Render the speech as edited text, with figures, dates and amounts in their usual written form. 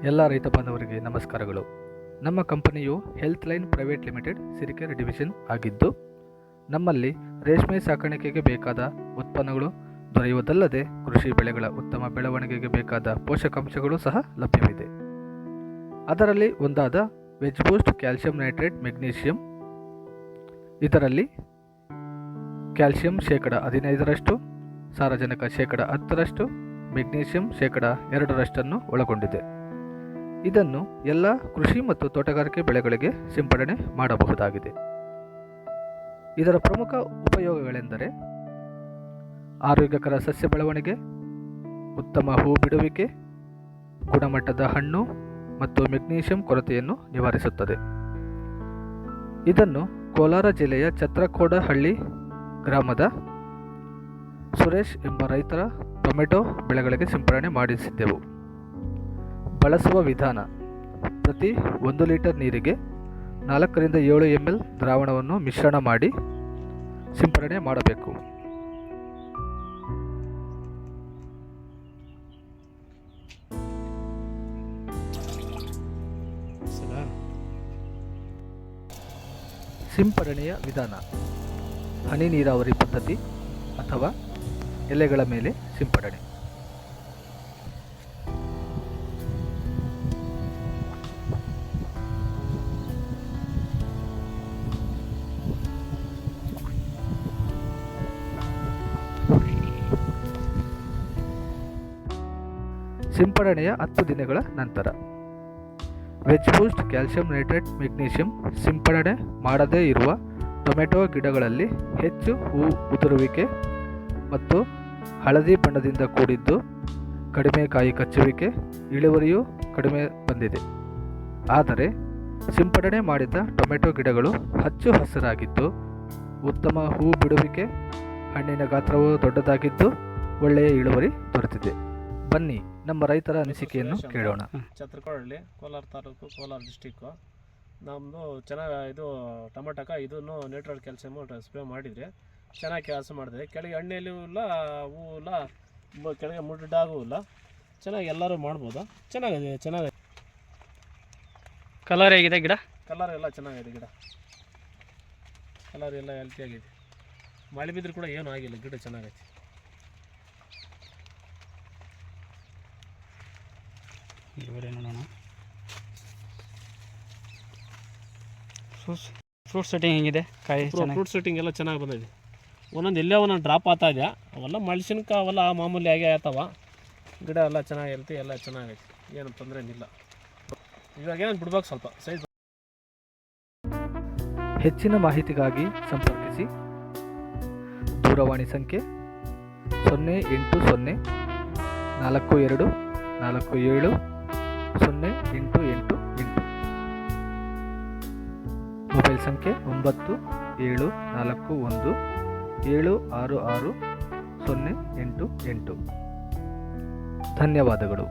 ಎಲ್ಲ ರೈತ ಬಾಂಧವರಿಗೆ ನಮಸ್ಕಾರಗಳು. ನಮ್ಮ ಕಂಪನಿಯು health line private limited Sirikere division ಆಗಿದ್ದು, ನಮ್ಮಲ್ಲಿ ರೇಷ್ಮೆ ಸಾಕಾಣಿಕೆಗೆ ಬೇಕಾದ ಉತ್ಪನ್ನಗಳು ದೊರೆಯುವುದಲ್ಲದೆ ಕೃಷಿ ಬೆಳೆಗಳ ಉತ್ತಮ ಬೆಳವಣಿಗೆಗೆ ಬೇಕಾದ ಪೋಷಕಾಂಶಗಳು ಸಹ ಲಭ್ಯವಿದೆ. ಅದರಲ್ಲಿ ಒಂದಾದ ವೆಜ್ ಬೂಸ್ಟ್ ಕ್ಯಾಲ್ಸಿಯಂ ನೈಟ್ರೇಟ್ ಮೆಗ್ನೀಷಿಯಂ. ಇದರಲ್ಲಿ ಕ್ಯಾಲ್ಸಿಯಂ 15%, ಸಾರಜನಕ 10%, ಮೆಗ್ನೀಷಿಯಂ 2% ಒಳಗೊಂಡಿದೆ. ಇದನ್ನು ಎಲ್ಲ ಕೃಷಿ ಮತ್ತು ತೋಟಗಾರಿಕೆ ಬೆಳೆಗಳಿಗೆ ಸಿಂಪಡಣೆ ಮಾಡಬಹುದಾಗಿದೆ. ಇದರ ಪ್ರಮುಖ ಉಪಯೋಗಗಳೆಂದರೆ ಆರೋಗ್ಯಕರ ಸಸ್ಯ ಬೆಳವಣಿಗೆ, ಉತ್ತಮ ಹೂ ಬಿಡುವಿಕೆ, ಗುಣಮಟ್ಟದ ಹಣ್ಣು ಮತ್ತು ಮೆಗ್ನೀಷಿಯಂ ಕೊರತೆಯನ್ನು ನಿವಾರಿಸುತ್ತದೆ. ಇದನ್ನು ಕೋಲಾರ ಜಿಲ್ಲೆಯ ಛತ್ರಕೋಡಹಳ್ಳಿ ಗ್ರಾಮದ ಸುರೇಶ್ ಎಂಬ ರೈತರ ಟೊಮೆಟೊ ಬೆಳೆಗಳಿಗೆ ಸಿಂಪಡಣೆ ಮಾಡಿಸಿದ್ದೆವು. ಬಳಸುವ ವಿಧಾನ: ಪ್ರತಿ 1 ಲೀಟರ್ ನೀರಿಗೆ 4 ರಿಂದ 7 ml ದ್ರಾವಣವನ್ನು ಮಿಶ್ರಣ ಮಾಡಿ ಸಿಂಪಡಣೆ ಮಾಡಬೇಕು. ಸಿಂಪಡಣೆಯ ವಿಧಾನ: ಹನಿ ನೀರಾವರಿ ಪದ್ಧತಿ ಅಥವಾ ಎಲೆಗಳ ಮೇಲೆ ಸಿಂಪಡಣೆ. ಸಿಂಪಡಣೆಯ 10 ದಿನಗಳ ನಂತರ ವೆಜ್ ಬೂಸ್ಟ್ ಕ್ಯಾಲ್ಸಿಯಂ ನೈಟ್ರೇಟ್ ಮೆಗ್ನೀಷಿಯಂ ಸಿಂಪಡಣೆ ಮಾಡದೇ ಇರುವ ಟೊಮೆಟೊ ಗಿಡಗಳಲ್ಲಿ ಹೆಚ್ಚು ಹೂ ಉದುರುವಿಕೆ ಮತ್ತು ಹಳದಿ ಬಣ್ಣದಿಂದ ಕೂಡಿದ್ದು, ಕಡಿಮೆ ಕಾಯಿ ಕಚ್ಚುವಿಕೆ, ಇಳುವರಿಯೂ ಕಡಿಮೆ ಬಂದಿದೆ. ಆದರೆ ಸಿಂಪಡಣೆ ಮಾಡಿದ ಟೊಮೆಟೊ ಗಿಡಗಳು ಹಚ್ಚು ಹಸಿರಾಗಿದ್ದು, ಉತ್ತಮ ಹೂ ಬಿಡುವಿಕೆ, ಹಣ್ಣಿನ ಗಾತ್ರವು ದೊಡ್ಡದಾಗಿದ್ದು, ಒಳ್ಳೆಯ ಇಳುವರಿ ದೊರೆತಿದೆ. ಬನ್ನಿ ನಮ್ಮ ರೈತರ ಅನಿಸಿಕೆಯನ್ನು ಕೇಳೋಣ. ಛತ್ರಕೋಡಹಳ್ಳಿ, ಕೋಲಾರ ತಾಲೂಕು, ಕೋಲಾರ ಡಿಸ್ಟಿಕ್ಕು. ನಮ್ಮದು ಚೆನ್ನಾಗಿ ಇದು ಟೊಮೆಟೊಕ ಇದನ್ನು ನ್ಯೂಟ್ರಲ್ ಕ್ಯಾಲ್ಸಿಯಮ್ ಸ್ಪ್ರೇ ಮಾಡಿದರೆ ಚೆನ್ನಾಗಿ ಕೆಲಸ ಮಾಡಿದೆ. ಕೆಳಗೆ ಎಣ್ಣೆಯಲ್ಲೂ ಇಲ್ಲ, ಹೂವು ಇಲ್ಲ, ಕೆಳಗೆ ಮುಡ್ಡಾಗೂ ಇಲ್ಲ. ಚೆನ್ನಾಗಿ ಎಲ್ಲರೂ ಮಾಡ್ಬೋದು. ಚೆನ್ನಾಗಿದೆ. ಕಲರ್ ಹೇಗಿದೆ ಗಿಡ? ಕಲರ್ ಎಲ್ಲ ಚೆನ್ನಾಗಿದೆ. ಕಲರ್ ಎಲ್ಲ ಹೆಲ್ತಿಯಾಗಿದೆ. ಮಳೆ ಬಿದ್ದರೂ ಕೂಡ ಏನೂ ಆಗಿಲ್ಲ, ಗಿಡ ಚೆನ್ನಾಗೈತೆ. ನೋಡೋಣ. ಫ್ರೂಟ್ ಸೆಟ್ಟಿಂಗ್ ಹೆಂಗಿದೆ? ಕಾಯಿ ಫ್ರೂಟ್ ಸೆಟ್ಟಿಂಗ್ ಎಲ್ಲ ಚೆನ್ನಾಗಿ ಬಂದಿದೆ. ಎಲ್ಲೇ ಒಂದೊಂದು ಡ್ರಾಪ್ ಆಗ್ತಾ ಇದೆ. ಅವೆಲ್ಲ ಮೆಣಸಿನ್ಕಾಯಿ ಅವೆಲ್ಲ ಮಾಮೂಲಿ ಆಗಿ ಆಗ್ತಾವ. ಗಿಡ ಎಲ್ಲ ಚೆನ್ನಾಗಿರುತ್ತೆ, ಎಲ್ಲ ಚೆನ್ನಾಗೈತೆ, ಏನು ತೊಂದರೆ ಏನಿಲ್ಲ. ಇವಾಗ ಏನು ಬಿಡ್ಬೇಕು ಸ್ವಲ್ಪ ಸೈಜ್. ಹೆಚ್ಚಿನ ಮಾಹಿತಿಗಾಗಿ ಸಂಪರ್ಕಿಸಿ. ದೂರವಾಣಿ ಸಂಖ್ಯೆ 080 42 47 0888. ಮೊಬೈಲ್ ಸಂಖ್ಯೆ 9741 766 088. ಧನ್ಯವಾದಗಳು.